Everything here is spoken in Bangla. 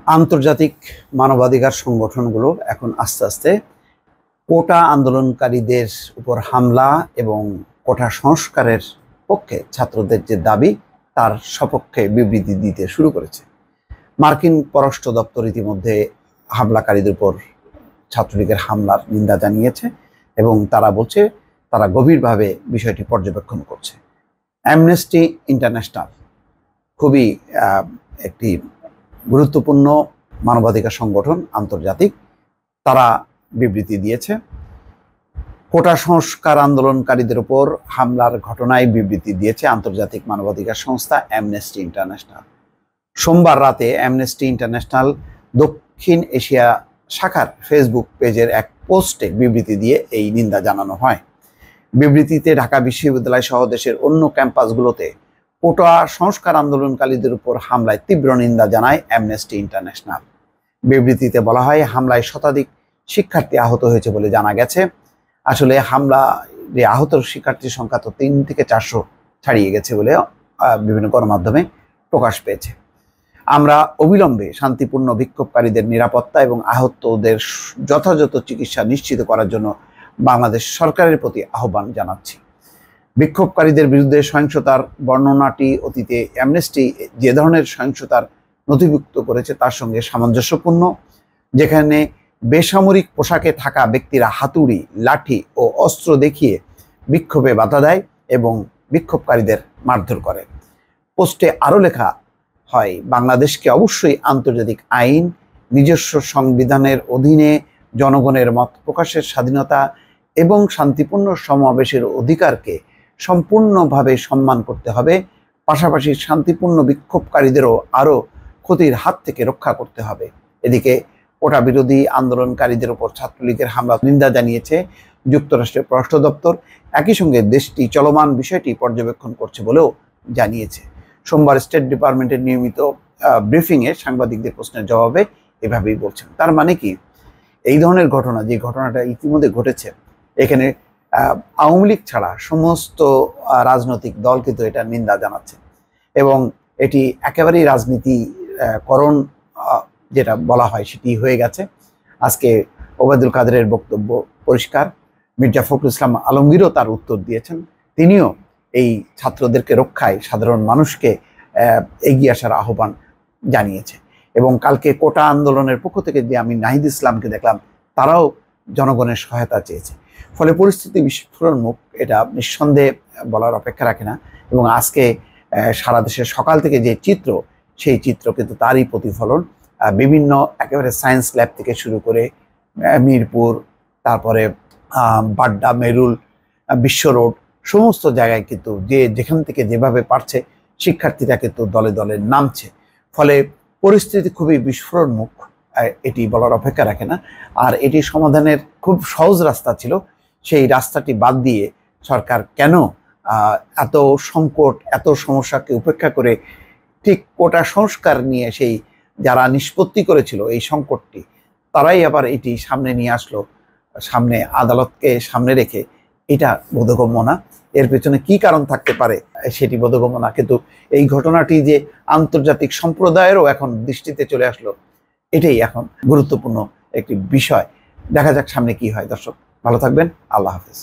আন্তর্জাতিক মানবাধিকার সংগঠনগুলো এখন আস্তে আস্তে কোটা আন্দোলনকারীদের উপর হামলা এবং কোটা সংস্কারের পক্ষে ছাত্রদের যে দাবি তার সপক্ষে বিবৃতি দিতে শুরু করেছে। মার্কিন পররাষ্ট্র দপ্তর ইতিমধ্যে হামলাকারীদের উপর ছাত্রলীগের হামলার নিন্দা জানিয়েছে এবং তারা বলছে তারা গভীরভাবে বিষয়টি পর্যবেক্ষণ করছে। অ্যামনেস্টি ইন্টারন্যাশনাল খুবই একটি গুরুত্বপূর্ণ মানবাধিকার সংগঠন আন্তর্জাতিক, তারা বিবৃতি দিয়েছে। কোটা সংস্কার আন্দোলনকারীদের উপর হামলার ঘটনায় বিবৃতি দিয়েছে আন্তর্জাতিক মানবাধিকার সংস্থা অ্যামনেস্টি ইন্টারন্যাশনাল। সোমবার রাতে অ্যামনেস্টি ইন্টারন্যাশনাল দক্ষিণ এশিয়া শাখার ফেসবুক পেজের এক পোস্টে বিবৃতি দিয়ে এই নিন্দা জানানো হয়। বিবৃতিতে ঢাকা বিশ্ববিদ্যালয় সহ দেশের অন্য ক্যাম্পাসগুলোতে কোটা সংস্কার আন্দোলনকারীদের উপর হামলায় তীব্র নিন্দা জানায় অ্যামনেস্টি ইন্টারন্যাশনাল। বিবৃতিতে বলা হয়, হামলায় শতাধিক শিক্ষার্থী আহত হয়েছে বলে জানা গেছে। আসলে হামলা আহত শিক্ষার্থীর সংখ্যা তো 3 থেকে 400 ছাড়িয়ে গেছে বলে বিভিন্ন গণমাধ্যমে প্রকাশ পেয়েছে। আমরা অবিলম্বে শান্তিপূর্ণ বিক্ষোভকারীদের নিরাপত্তা এবং আহতদের যথাযথ চিকিৎসা নিশ্চিত করার জন্য বাংলাদেশ সরকারের প্রতি আহ্বান জানাচ্ছি। বিক্ষোভকারীদের বিরুদ্ধে সহিংসতার বর্ণনাটি অতীতে অ্যামনেস্টি যে ধরনের সহিংসতার নথিভুক্ত করেছে তার সঙ্গে সামঞ্জস্যপূর্ণ, যেখানে বেসামরিক পোশাকে থাকা ব্যক্তিরা হাতুড়ি, লাঠি ও অস্ত্র দেখিয়ে বিক্ষোভে বাধা দেয় এবং বিক্ষোভকারীদের মারধর করে। পোস্টে আরও লেখা হয়, বাংলাদেশকে অবশ্যই আন্তর্জাতিক আইন, নিজস্ব সংবিধানের অধীনে জনগণের মত প্রকাশের স্বাধীনতা এবং শান্তিপূর্ণ সমাবেশের অধিকারকে সম্পূর্ণভাবে সম্মান করতে হবে। পাশাপাশি শান্তিপূর্ণ বিক্ষোভকারীদেরও আরও ক্ষতির হাত থেকে রক্ষা করতে হবে। এদিকে কোটা বিরোধী আন্দোলনকারীদের উপর ছাত্রলীগের হামলা নিন্দা জানিয়েছে যুক্তরাষ্ট্রের পররাষ্ট্র দপ্তর। একই সঙ্গে দেশটি চলমান বিষয়টি পর্যবেক্ষণ করছে বলেও জানিয়েছে। সোমবার স্টেট ডিপার্টমেন্টের নিয়মিত ব্রিফিংয়ে সাংবাদিকদের প্রশ্নের জবাবে এভাবেই বলছেন। তার মানে কি, এই ধরনের ঘটনা, যে ঘটনাটা ইতিমধ্যে ঘটেছে, এখানে আওয়ামী লীগ ছাড়া সমস্ত রাজনৈতিক দল কিন্তু এটা নিন্দা জানাচ্ছে এবং এটি একেবারেই রাজনীতিকরণ যেটা বলা হয় সেটি হয়ে গেছে। আজকে ওবায়দুল কাদেরের বক্তব্য পরিষ্কার। মির্জা ফখরুল ইসলাম আলমগীরও তার উত্তর দিয়েছেন। তিনিও এই ছাত্রদেরকে রক্ষায় সাধারণ মানুষকে এগিয়ে আসার আহ্বান জানিয়েছে এবং কালকে কোটা আন্দোলনের পক্ষ থেকে যে আমি নাহিদ ইসলামকে দেখলাম, তারাও জনগণের সহায়তা চেয়েছে। ফলে পরিস্থিতি বিস্ফোরণমুখ, এটা নিঃসন্দেহে বলার অপেক্ষা রাখে না। এবং আজকে সারা দেশের সকাল থেকে যে চিত্র, সেই চিত্র কিন্তু তারই প্রতিফলন। বিভিন্ন একেবারে সায়েন্স ল্যাব থেকে শুরু করে মিরপুর, তারপরে বাড্ডা, মেরুল, বিশ্ব রোড, সমস্ত জায়গায় কিন্তু যে যেখান থেকে যেভাবে পারছে শিক্ষার্থীরা কিন্তু দলে দলে নামছে। ফলে পরিস্থিতি খুবই বিস্ফোরণমুখ, এটি বলার অপেক্ষা রাখে না। আর এটি সমাধানের খুব সহজ রাস্তা ছিল, সেই রাস্তাটি বাদ দিয়ে সরকার কেন এত সংকট, এত সমস্যাকে উপেক্ষা করে ঠিক কোটা সংস্কার নিয়ে সেই যারা নিষ্পত্তি করেছিল এই সংকটটি, তারাই আবার এটি সামনে নিয়ে আসলো, সামনে আদালতকে সামনে রেখে। এটা বোধগম্য না। এর পেছনে কি কারণ থাকতে পারে সেটি বোধগম্য না। কিন্তু এই ঘটনাটি যে আন্তর্জাতিক সম্প্রদায়েরও এখন দৃষ্টিতে চলে আসলো, এটাই এখন গুরুত্বপূর্ণ একটি বিষয়। দেখা যাক সামনে কি হয়। দর্শক ভালো থাকবেন। আল্লাহ হাফেজ।